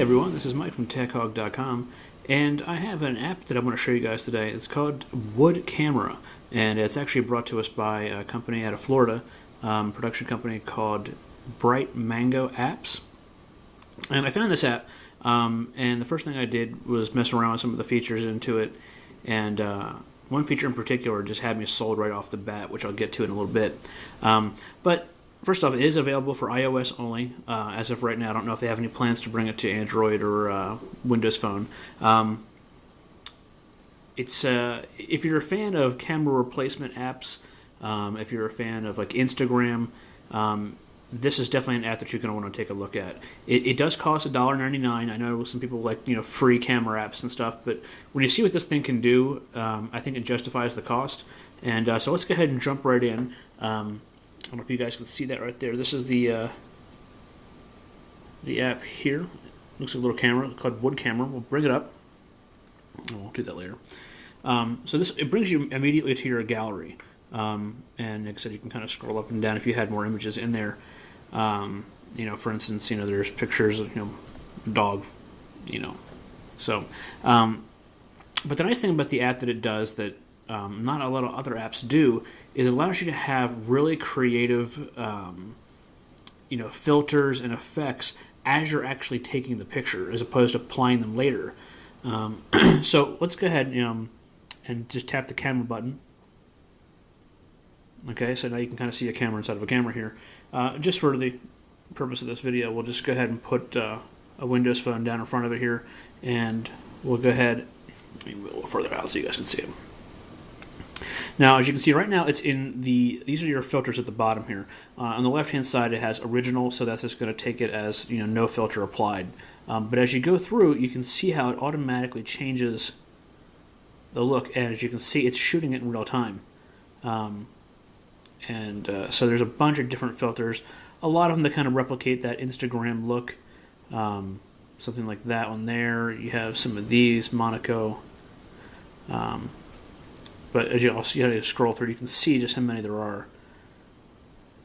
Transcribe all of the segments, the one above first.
everyone, this is Mike from TechHog.com, and I have an app that I want to show you guys today. It's called Wood Camera, and it's actually brought to us by a company out of Florida, production company called Bright Mango Apps. And I found this app, and the first thing I did was mess around with some of the features into it, and one feature in particular just had me sold right off the bat, which I'll get to in a little bit. But first off, it is available for iOS only as of right now. I don't know if they have any plans to bring it to Android or Windows Phone. If you're a fan of camera replacement apps, if you're a fan of like Instagram, this is definitely an app that you're going to want to take a look at. It does cost $1.99. I know some people like free camera apps and stuff, but when you see what this thing can do, I think it justifies the cost. And so let's go ahead and jump right in. I don't know if you guys can see that right there. This is the app here. It looks like a little camera called Wood Camera. We'll bring it up. We'll do that later. So it brings you immediately to your gallery. And like I said, you can kind of scroll up and down if you had more images in there. For instance, there's pictures of dog. So. But the nice thing about the app that it does that not a lot of other apps do is it allows you to have really creative, filters and effects as you're actually taking the picture, as opposed to applying them later. So let's go ahead and just tap the camera button. Okay, so now you can kind of see a camera inside of a camera here. Just for the purpose of this video, we'll just go ahead and put a Windows Phone down in front of it here, and we'll go ahead. Let me move a little further out so you guys can see it. Now, as you can see right now, it's in these are your filters at the bottom here. On the left-hand side, it has original, so that's just going to take it as no filter applied. But as you go through, you can see how it automatically changes the look, and as you can see, it's shooting it in real time. So there's a bunch of different filters. A lot of them that kind of replicate that Instagram look. Something like that one there. You have some of these, Monaco. But as you also scroll through, you can see just how many there are.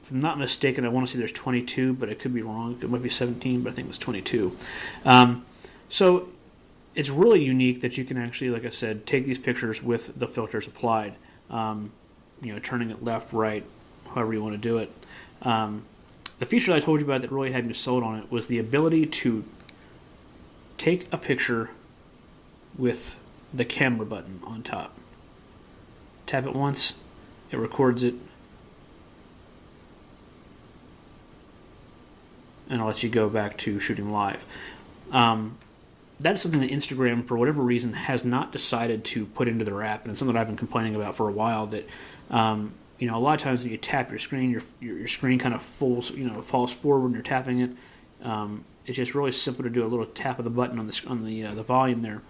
If I'm not mistaken, I want to say there's 22, but I could be wrong. It might be 17, but I think it was 22. So it's really unique that you can actually, like I said, take these pictures with the filters applied. Turning it left, right, however you want to do it. The feature I told you about that really had me sold on it was the ability to take a picture with the camera button on top. Tap it once, it records it, and I'll let you go back to shooting live. That is something that Instagram, for whatever reason, has not decided to put into their app, and it's something that I've been complaining about for a while. That a lot of times when you tap your screen, your screen kind of falls forward when you're tapping it. It's just really simple to do a little tap of the button on the volume there.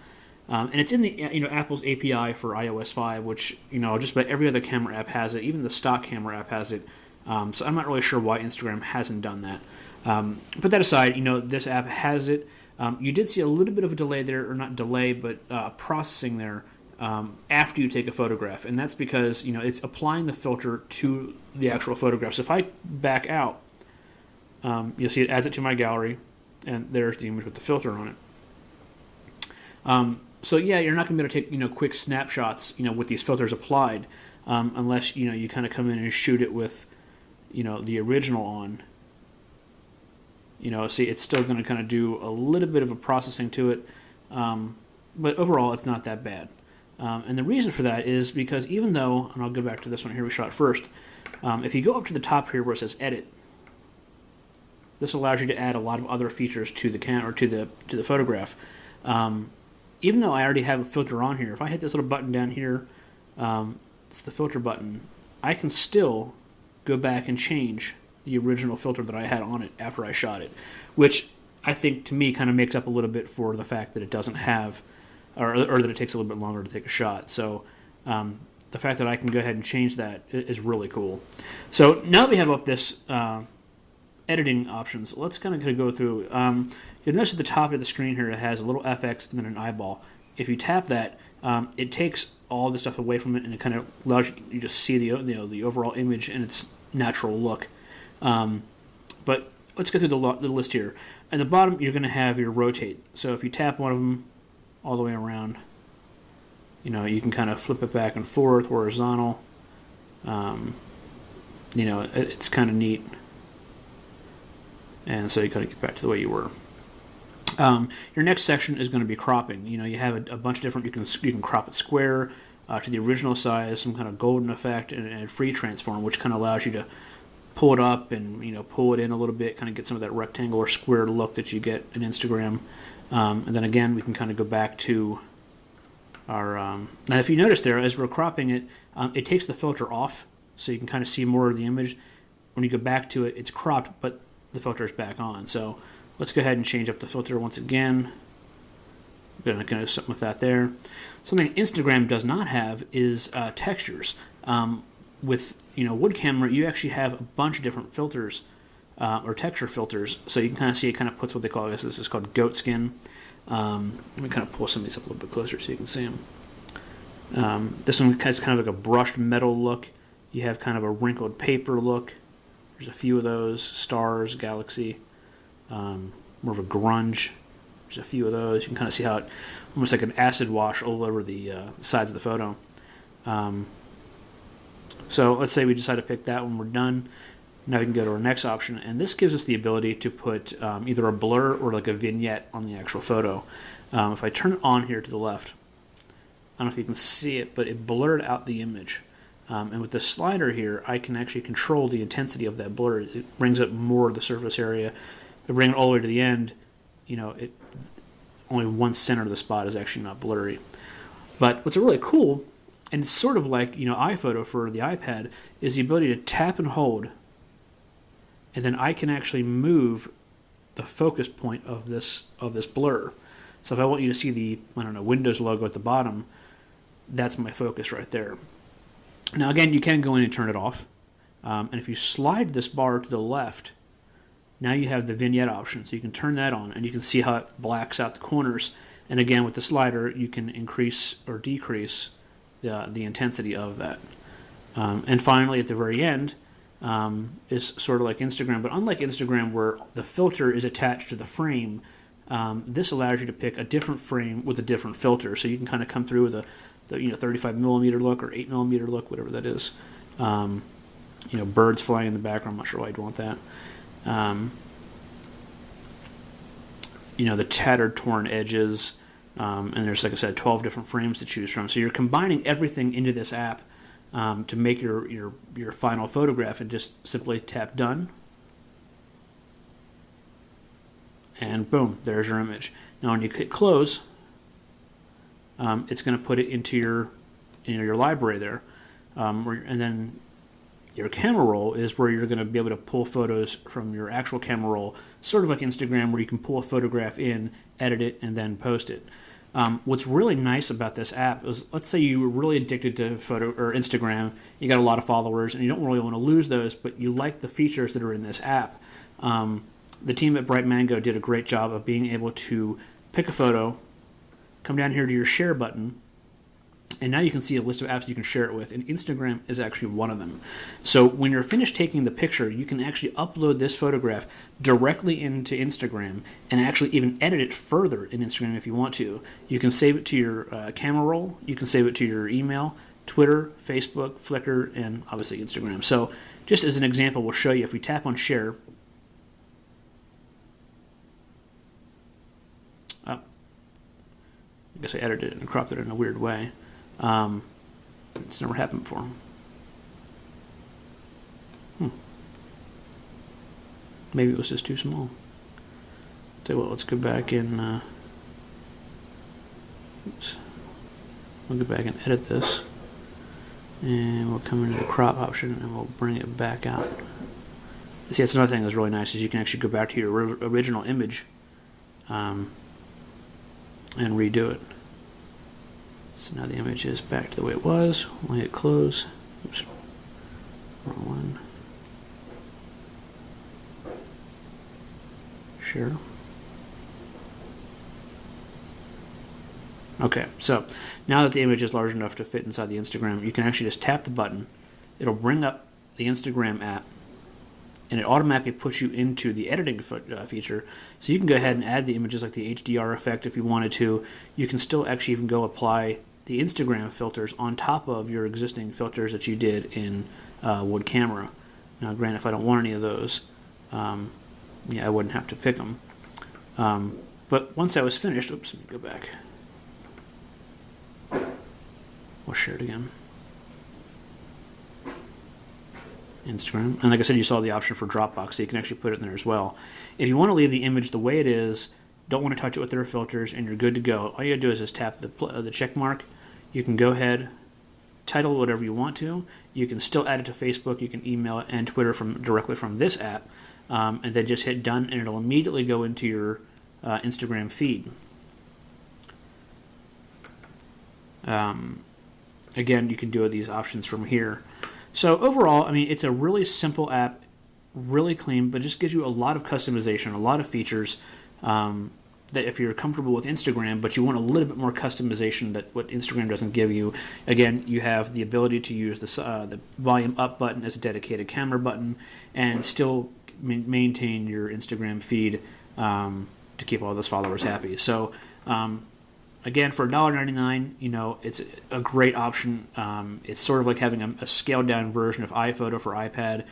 And it's in the Apple's API for iOS 5, which just about every other camera app has it. Even the stock camera app has it. So I'm not really sure why Instagram hasn't done that. Put that aside, this app has it. You did see a little bit of a delay there, or not delay, but processing there after you take a photograph, and that's because it's applying the filter to the actual photograph. So if I back out, you'll see it adds it to my gallery, and there's the image with the filter on it. So yeah, you're not going to be able to take quick snapshots with these filters applied, unless you kind of come in and shoot it with the original on. See, it's still going to kind of do a little bit of a processing to it, but overall it's not that bad. And the reason for that is because even though, and I'll go back to this one here we shot first, if you go up to the top here where it says Edit, this allows you to add a lot of other features to the camera, to the photograph. Even though I already have a filter on here, if I hit this little button down here, it's the filter button, I can still go back and change the original filter that I had on it after I shot it, which I think to me kind of makes up a little bit for the fact that it doesn't have, or that it takes a little bit longer to take a shot. So the fact that I can go ahead and change that is really cool. So now that we have up this editing options, let's kind of go through. You'll notice at the top of the screen here it has a little FX and then an eyeball. If you tap that, it takes all the stuff away from it, and it kind of allows you to see the overall image in its natural look. But let's go through the list here. At the bottom, you're going to have your rotate. So if you tap one of them all the way around, you can kind of flip it back and forth, horizontal. It's kind of neat. And so you kind of get back to the way you were. Your next section is going to be cropping. You have a bunch of different. You can crop it square to the original size, some kind of golden effect, and free transform, which kind of allows you to pull it up and pull it in a little bit, kind of get some of that rectangle or square look that you get in Instagram. And then again, we can kind of go back to our. Now, if you notice there, as we're cropping it, it takes the filter off, so you can kind of see more of the image. When you go back to it, it's cropped, but the filter is back on. So let's go ahead and change up the filter once again. I'm going to do something with that there. Something Instagram does not have is textures. With Wood Camera, you actually have a bunch of different filters or texture filters. So you can kind of see it kind of puts what they call, I guess this is called goat skin. Let me kind of pull some of these up a little bit closer so you can see them. This one has kind of like a brushed metal look. You have kind of a wrinkled paper look. There's a few of those. Stars, galaxy, more of a grunge. There's a few of those. You can kind of see how it almost like an acid wash all over the sides of the photo. So let's say we decide to pick that when we're done. Now we can go to our next option, and this gives us the ability to put either a blur or like a vignette on the actual photo. If I turn it on here to the left, I don't know if you can see it, but it blurred out the image. And with the slider here, I can actually control the intensity of that blur. It brings up more of the surface area. If I bring it all the way to the end, only one center of the spot is actually not blurry. But what's really cool, and it's sort of like iPhoto for the iPad, is the ability to tap and hold, and then I can actually move the focus point of this blur. So if I want you to see the Windows logo at the bottom, that's my focus right there. Now again, you can go in and turn it off, and if you slide this bar to the left, now you have the vignette option, so you can turn that on, and you can see how it blacks out the corners. And again, with the slider, you can increase or decrease the intensity of that. And finally, at the very end, is sort of like Instagram, but unlike Instagram where the filter is attached to the frame, this allows you to pick a different frame with a different filter. So you can kind of come through with the 35mm look or 8mm look, whatever that is. Birds flying in the background. I'm not sure why you'd want that. The tattered, torn edges, and there's, like I said, 12 different frames to choose from. So you're combining everything into this app to make your final photograph, and just simply tap done, and boom, there's your image. Now, when you click close, it's going to put it into your library there, and then your camera roll is where you're going to be able to pull photos from your actual camera roll, sort of like Instagram, where you can pull a photograph in, edit it, and then post it. What's really nice about this app is, let's say you were really addicted to photo or Instagram, you got a lot of followers, and you don't really want to lose those, but you like the features that are in this app. The team at Bright Mango did a great job of being able to pick a photo, come down here to your share button, and now you can see a list of apps you can share it with, and Instagram is actually one of them. So when you're finished taking the picture, you can actually upload this photograph directly into Instagram and actually even edit it further in Instagram if you want to. You can save it to your camera roll, you can save it to your email, Twitter, Facebook, Flickr, and obviously Instagram. So just as an example, we'll show you if we tap on share. I guess I edited it and cropped it in a weird way. It's never happened before. Maybe it was just too small. Tell you what, let's go back and we'll go back and edit this, and we'll come into the crop option and we'll bring it back out. See, that's another thing that's really nice, is you can actually go back to your original image and redo it. So now the image is back to the way it was. We'll hit close. Oops. Wrong one. Sure. Okay, so now that the image is large enough to fit inside the Instagram, you can actually just tap the button. It'll bring up the Instagram app, and it automatically puts you into the editing feature. So you can go ahead and add the images like the HDR effect if you wanted to. You can still actually even go apply the Instagram filters on top of your existing filters that you did in Wood Camera. Now, granted, if I don't want any of those, I wouldn't have to pick them. But once that was finished, oops, let me go back. We'll share it again. Instagram. And like I said, you saw the option for Dropbox, so you can actually put it in there as well. If you want to leave the image the way it is, don't want to touch it with their filters, and you're good to go, all you gotta do is just tap the check mark. You can go ahead, title whatever you want to. You can still add it to Facebook, you can email it, and Twitter directly from this app, and then just hit done, and it'll immediately go into your Instagram feed. Again, you can do these options from here. So overall, I mean, it's a really simple app, really clean, but just gives you a lot of customization, a lot of features that if you're comfortable with Instagram, but you want a little bit more customization that what Instagram doesn't give you. Again, you have the ability to use the volume up button as a dedicated camera button and still maintain your Instagram feed to keep all those followers happy. So again, for $1.99, it's a great option. It's sort of like having a scaled-down version of iPhoto for iPad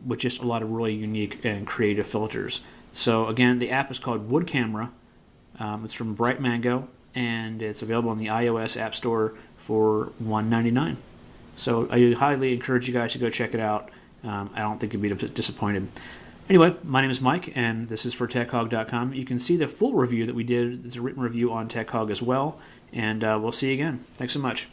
with just a lot of really unique and creative filters. So again, the app is called Wood Camera. It's from Bright Mango, and it's available in the iOS App Store for $1.99. So I highly encourage you guys to go check it out. I don't think you'll be disappointed. Anyway, my name is Mike, and this is for TechHog.com. You can see the full review that we did. It's a written review on TechHog as well, and we'll see you again. Thanks so much.